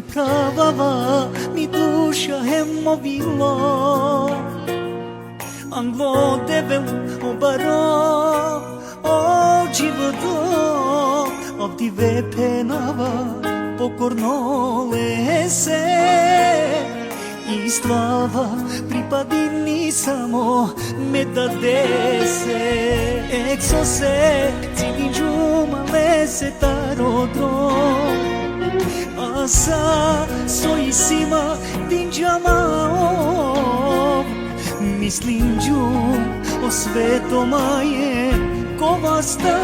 che pravava mi duša hemovilo Anglo devel obaro o životo Ovdje penava pokorno lese I slava pripadini samo me da dese Exo se cini džuma lese tarodrom Asa soisima dinđamao Mislim džum o svetoma je ko vas da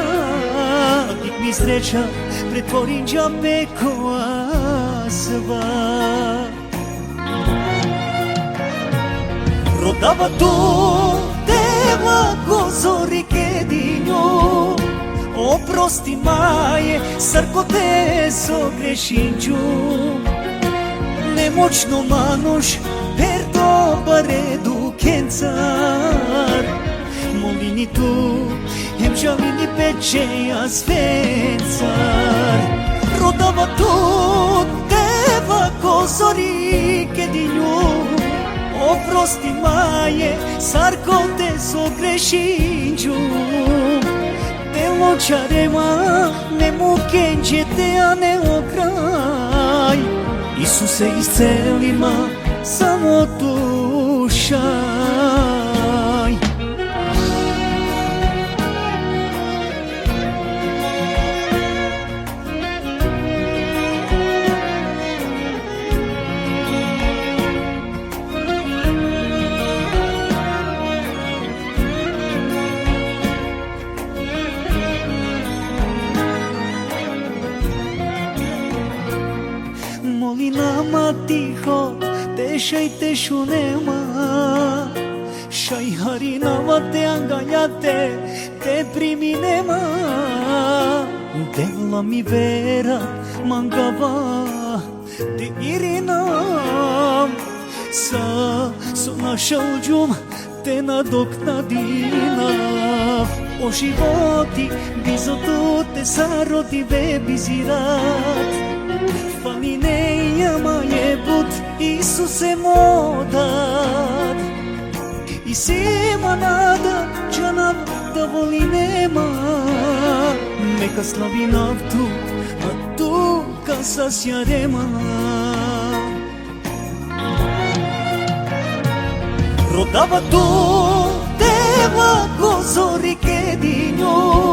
Dik mi sreća pretvorim džabe koja sva Rodava tu deva gozori kedinju Oprosti maje, sarko te sogrešinđu Nemoćno manuš, per dobare du kencar Molini tu, hem žalini pečeja svencar Rodava tu, deva kozori kedinju Oprosti maje, sarko te sogrešinđu Ločarema ne mukenđete, a ne okraj Isuse iscelima samo dušaj Molinama tiho, tešajte šunema Šaj harinava te angaljate, te priminema Dela mi vera, mangava, te irinam Sa našao džum, te nadoknadinav O životi, bizotu te sarodi bebizirat Fali nejama jebut Isuse modat I sima nada džanav da voli nema Neka slavi naftu a tu kasasjarema Rodava tu deva gozori kedinju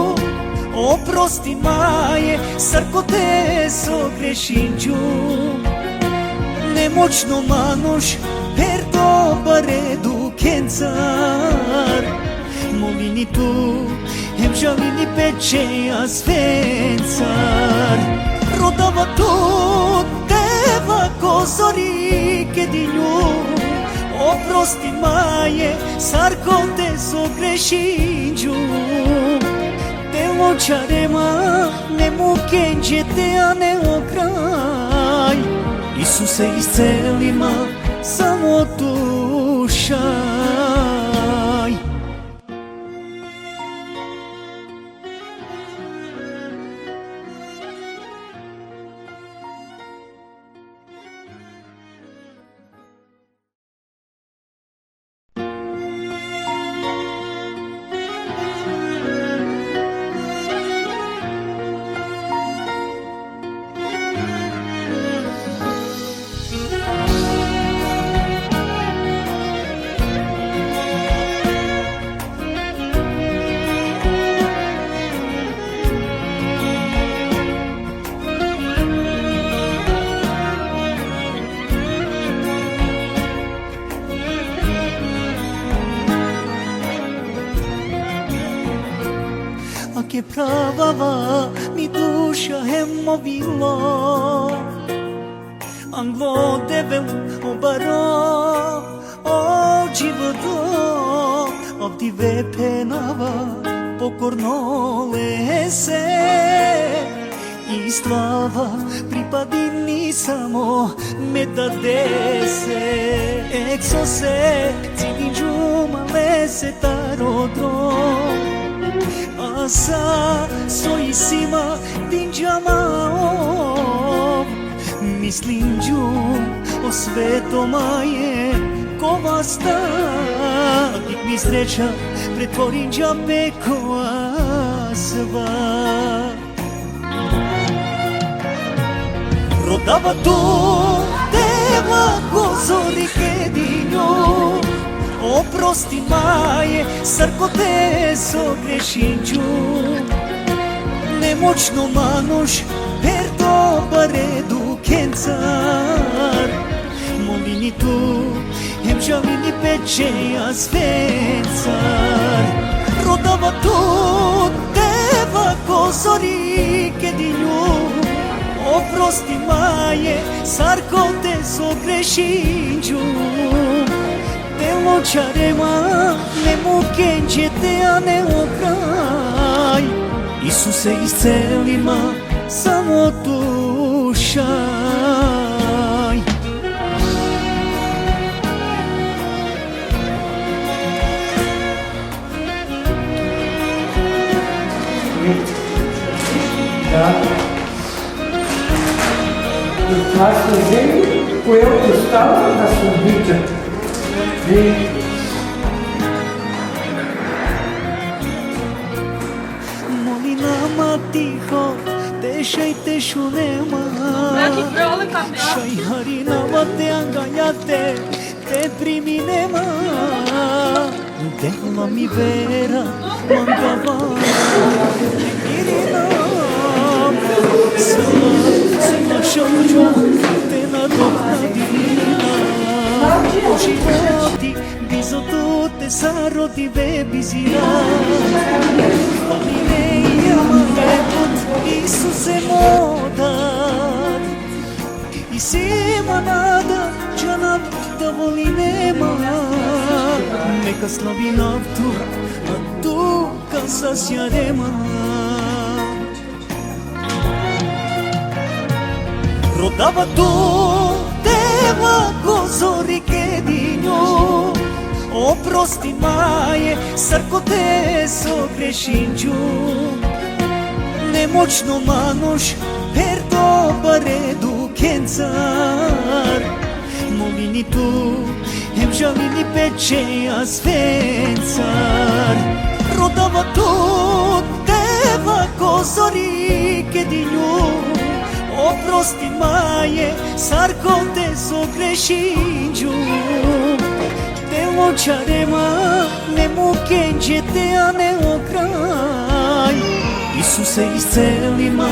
Oprosti maje, sarko te sogrešinđu Nemoćno manuš, per dobare du kencar Molini tu, hem žalini pečeja svencar Rodava tu, deva kozori kedinju Oprosti maje, sarko te sogrešinđu Ločarema ne mukenđete, a ne okraj Isuse iscelima samo dušaj Che pravava mi duša hemovilo Anglo devel obaro o životo Ovdje penava pokorno lese I slava pripadini samo me da dese Exo se cini džuma lese tarodrom Asa soisima dinđamao mislim đu o sveto maje kovasta, dik mi sreća pretvorim džabe koasva. Rodava tu deva gozori kedinjo, oprosti maje, sarko te sogrešinđu. Nemoćno manuš, per dobare du kencar. Molini tu, hem žalini pečeja svencar. Rodava tu deva gozori kedinju, oprosti maje, sarko te sogrešinđu. Deločarema, ne mukenđete, a ne okraj. Isuse iscelima, samo dušaj. Da. Estás fazendo o eu que estava na sua vida. Molinama tiho, deixai te shunema. Shai harinama te angajate, te priminema. Dela mi vera, mandava irina. Sama šađo, te nadoknadina. O životi, bizotu te sarodi bebizira. Paline jama jebot, Isuse modar. I sima nada, džanab da voli nema. Neka slavi naftu, a duka sasjarema. Rodava tu deva gozori kedinjo, oprosti maje, sarko te sogrešinđu. Nemoćno manuš, per dobare du kencar. Molini tu, hem žalini pečeja svencar. Rodava tu deva gozori kedinju, oprosti maje, sarko te sogrešinđu. Deločarema, ne mukenđete, a ne okraj. Isuse iscelima,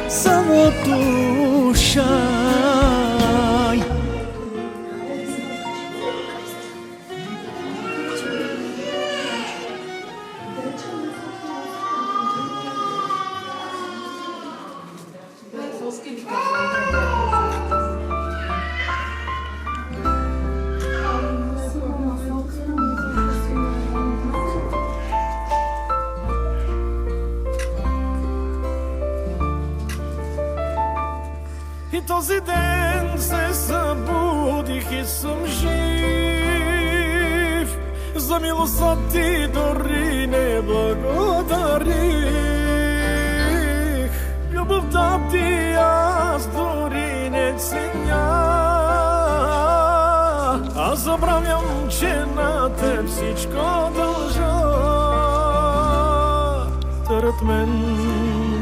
samo dušaj. I този ден се събудих и съм жив. За милостта ти дори не благодарих. Любовта ти аз дори не ценя. Аз забравям, че на теб всичко дължа. Зарад мен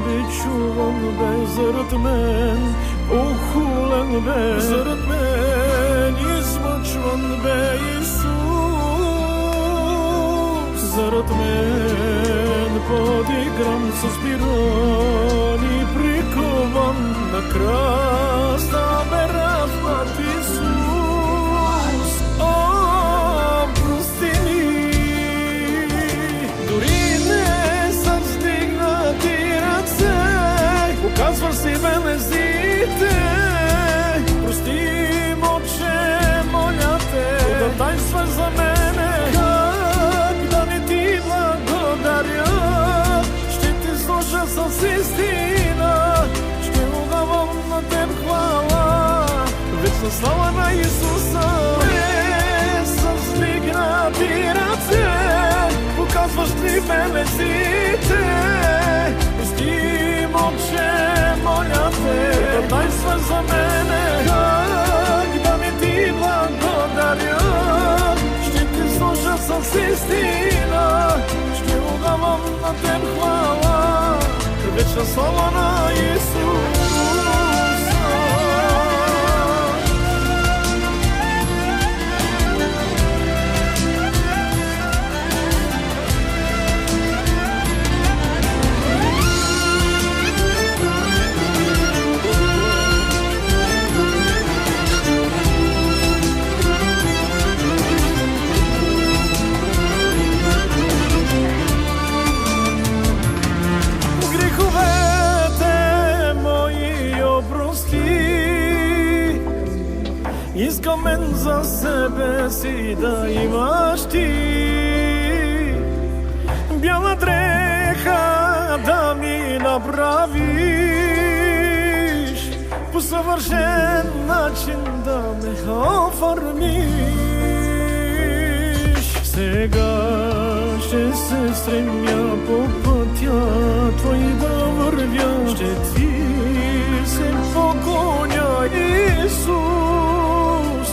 би чуван бе, зарад мен охулен бе, зарад мен измъчван бе Исус. Зарад мен подигран с пирон и прикован на краста бе рафнат Исус. О, прости ми, дори не са вздигнати ръце, показваш си белезите. Прости, Отче, моля те, да тайнстваш за мене. Как да не ти благодаря, ще ти служа с истина, ще отдавам на теб хвала, вечна слава на Исуса. Не са вздигнати ръце, показваш ни белезите. Прости, Отче, моля те, да тайнстваш за мене. с истина, ще отдавам на Теб хвала, вечна слава на Исуса. Искам мен за себе си да имаш ти, бяла дреха да ми направиш, по съвършен начин да ме оформиш. Сега ще се стремя по пътя Твой да вървя, ще Ти се поклоня, Исус,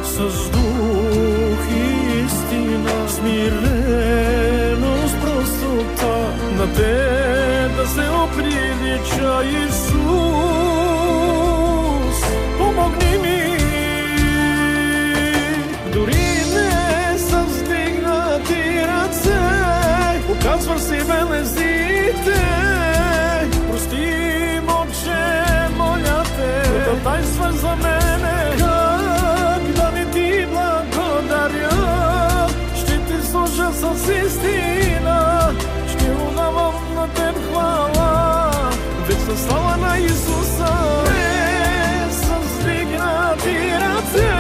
с дух и истина, смиреност, простота, на Теб да се оприлича, Исус. Помогни ми, дори не с вдигнати ръце, показваш си белезите, прости, Отче, моля Те, да тайстваш за мене, как да не Ти благодаря. Ще Ти служа с истина, ще отдавам на Теб хвала, вечна слава на Исуса. Не с вдигнати ръце,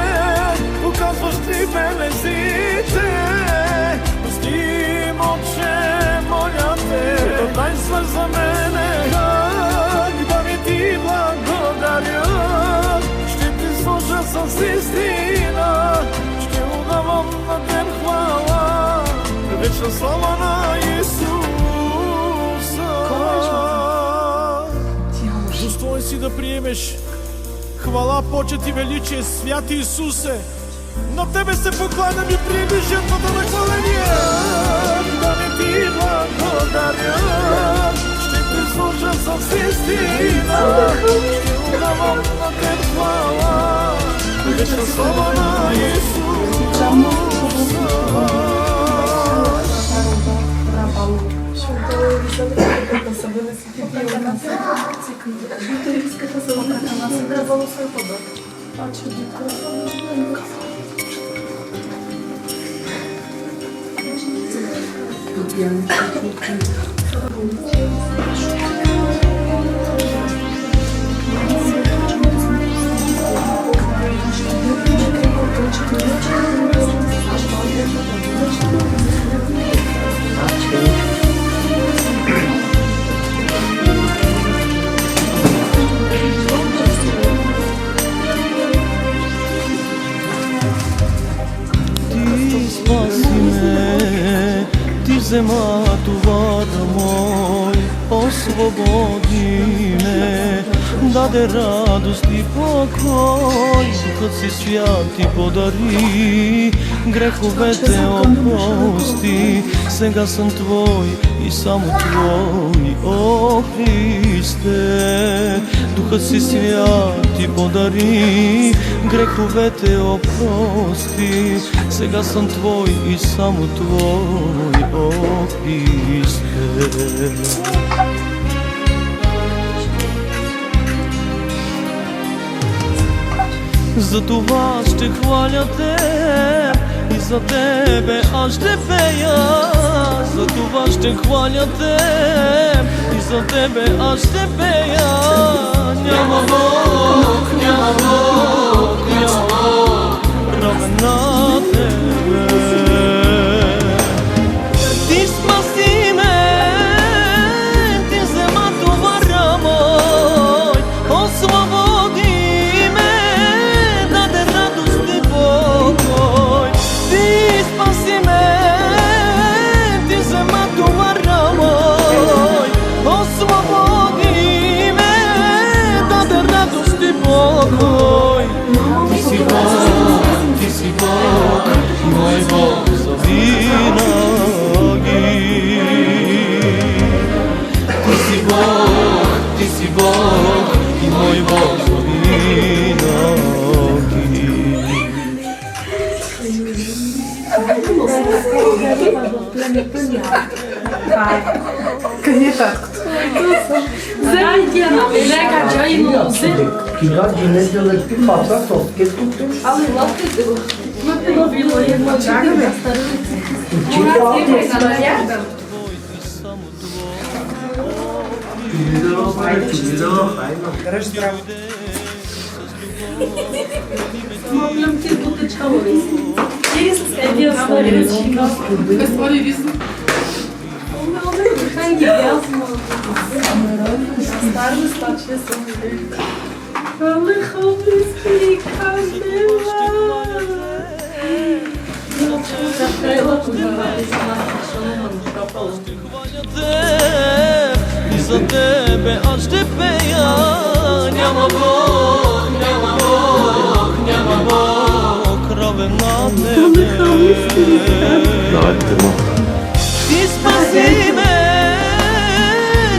показваш Ти белезите, прости, Отче, моля Те, да тайстваш за мене, как да не Ти благодаря. Ще Ти служа с истина, ще отдавам на Теб хвала, вечна слава на Исуса. Достоен си да приемеш хвала, почет и величие, святи Исусе. На Тебе се покланям и приемеш жертвата на хваление. Да не Ти благодаря, ще Ти служа с истина, ще отдавам на Теб хвала, вечна слава на Исуса. Ти взема товара мой, освободи ме, даде радост и покой, Духът си свят ти подари, греховете опрости, сега съм Твой и само Твой, о Христе. Духът си свят ти подари, греховете опрости, сега съм Твой и само Твой, о Христе. За това ще хваля Теб и за Тебе аз ще пея. За това ще хваля Теб и за Тебе аз ще пея. Няма Бог, няма Бог, няма Бог равен на Тебе. Ти спаси ме, Ти взема товара мой, освободи ме, даде радост и покой. Ти спаси ме, Ти взема товара мой, освободи ме, даде радост и покой. Ти си Бог, мой Бог, Къде е таткото? Кога днес да лепи папа, сотке тук. I za tebe aż ty peja. Няма Бог, няма Бог, няма Бог равен на тебе. Ти спаси ме,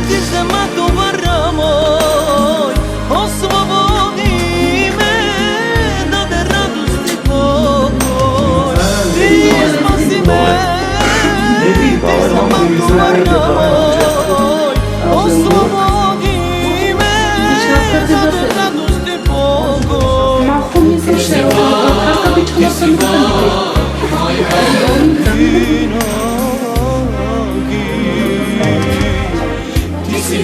ти взема товара мой, освободи ме, даде радост и покой. Ти спаси ме, ти взема товара мой, освободи ме, даде радост и покой. Малко ми се ще как обичам да съм Ти си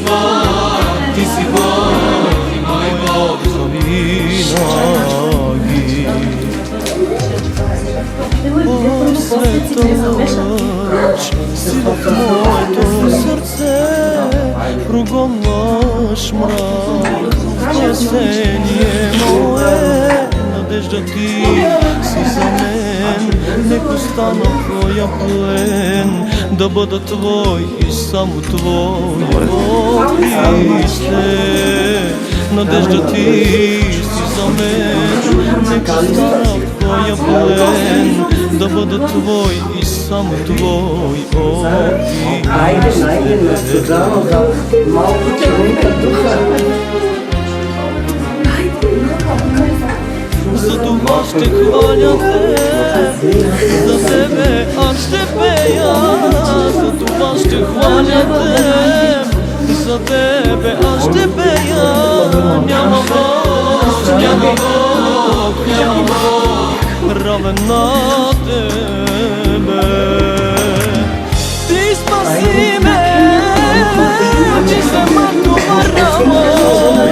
Бог, и мой Бог завинаги. Светоч си в моето сърце, прогонваш мрак, спасение мое, надежда ти си за мен. Нека остана твоя плен, да бъда твой и само твой, о Христе. Надежда ти си за мен, нека остана твоя плен, да бъда твой и само твой, о Айде, найде на Сузано за малко човека духа. За това ще хваля те, за тебе аз ще пея. За това ще хваля те, за тебе аз ще пея. Няма Бог, няма Бог, няма Бог равен на тебе. Ти спаси ме, ти взема товара мой,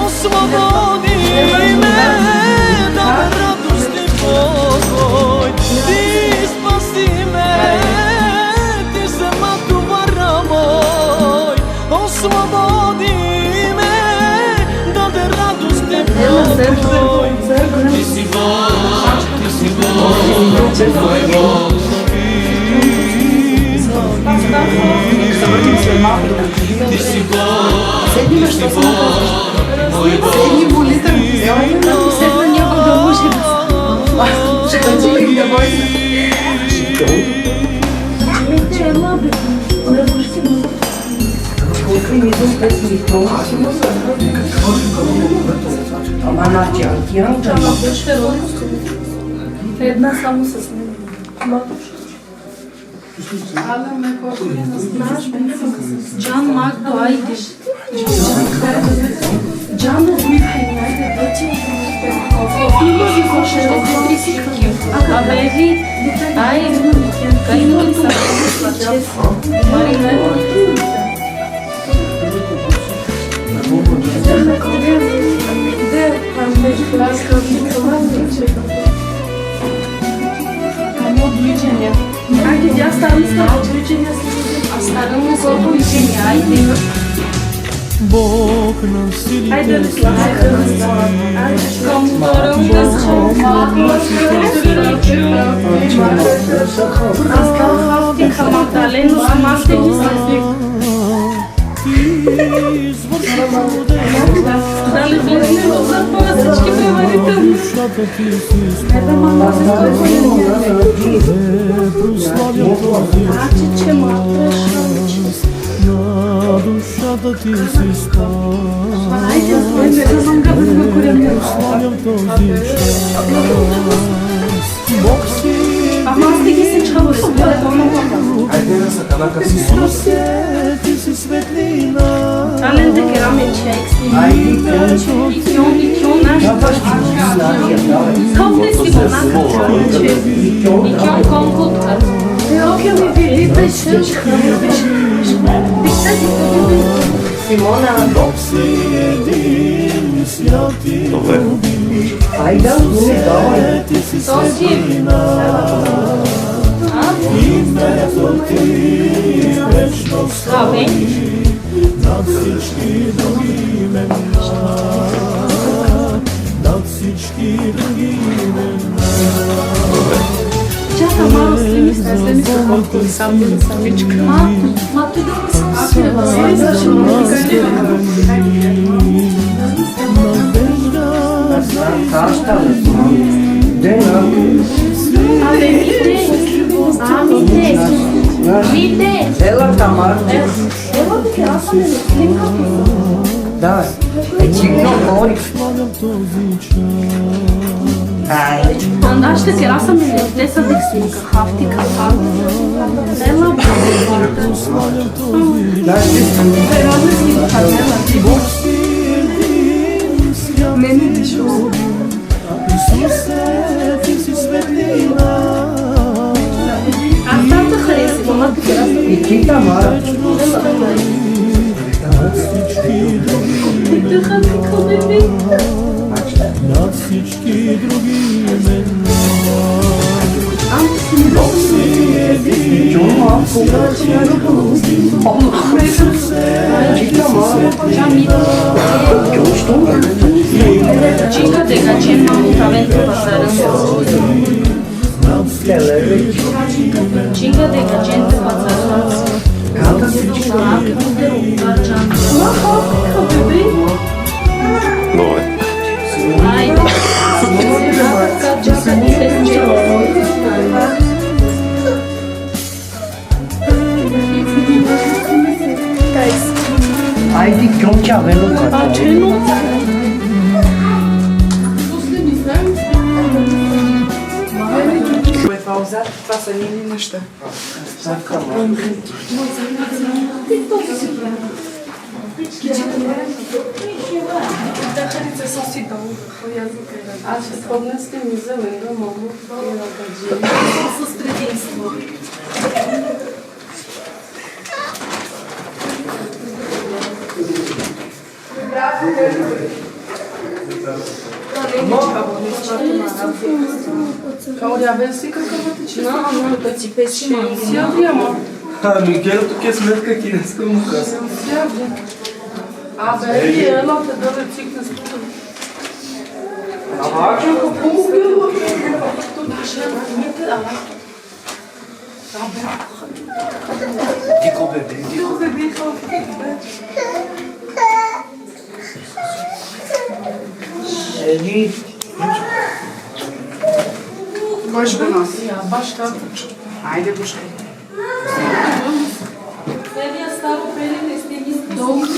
освободи ме, даде радост и покой. Ти спаси ме, ти взема товара мой, освободи ме, даде радост и покой. Ти си Бог, ти си Бог, мой Бог завинаги. Ти си Бог, ти си Бог, мой Бог Ама на тях, Една само с него. Can Magdo Aydiş. Can da büyük hayvanlar da Filmo bir koşar Haberi Ay Kayno Marina Anche già stanno a stare un solo insegnati. Бог на силите Айде да слага към втором да схвати хаматален, амасте ги създих. Дали влезне в запора всички преварителни. Значи, че матраш. На душата ти си спас. Айде, не знам как да ме корем. Славям този час. Бог си Ама Исусе, ти си светлина. Além de que realmente é Ajde, e que on naš kao festival i que on konkurt. Okej, mi bili beşer. Simona, Бог си един, святи любим. ajde, umi dole. Ти си To si светлина. Името ти вечно Amen. над всички други имена. Над всички други имена. Čaka malo snimi kako sam bila samička. Ma tu da se Saštali smo. Gde nam? Ela Tamarče. Da, čekno govoriš. Ajde. Onda što ti rasam je desa diksinka, haftika, Ela Znaš ti sam? Бог си един, святи любим. Исусе, ти си светлина. A tata hresi, mama ti rasam. I ti Tamara. Ти хатика беби. Над всички други имена. Бог си един, Чума. святи любим. Исусе, ти си светлина. Cinca de gacin mamu taventu pasarın. Cinca de gacin tu pasarın. Kada si ti? Ma haftika bebi. Ajde. Čaka ti se Ajde, Kjonča, veliko. Pa čenu? Това отзад, това са нини неща. Дахарица са си долу. Аз ще сходна с теми зелено, мама. С предимство. Claudia, vezi каква ти чиста? No, da ti pesi mami. Си abbiamo. Ами гледа тук е сметка кинеска му каза. Си abbiamo. Абе, ела те да цикне с тук. Ама че ако помогнало, то даже не ала. Дико бебе, дико. Тук бе хафик. Edi, Кой ще го носи? Баш така. Айде го ще.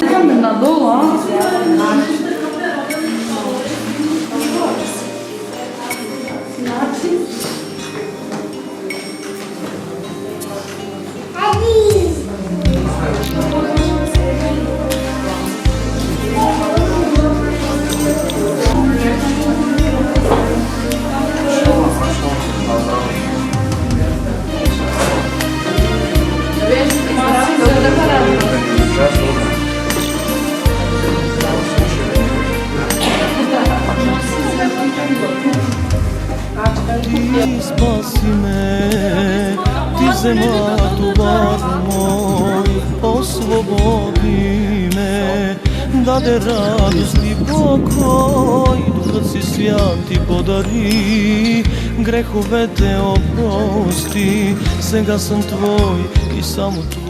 Idemo nadolu, a? Ти спаси ме, ти взема товар мой, освободи ме, даде радост и покой, Духът си свят ти подари, греховете опрости, сега съм твой и само твой.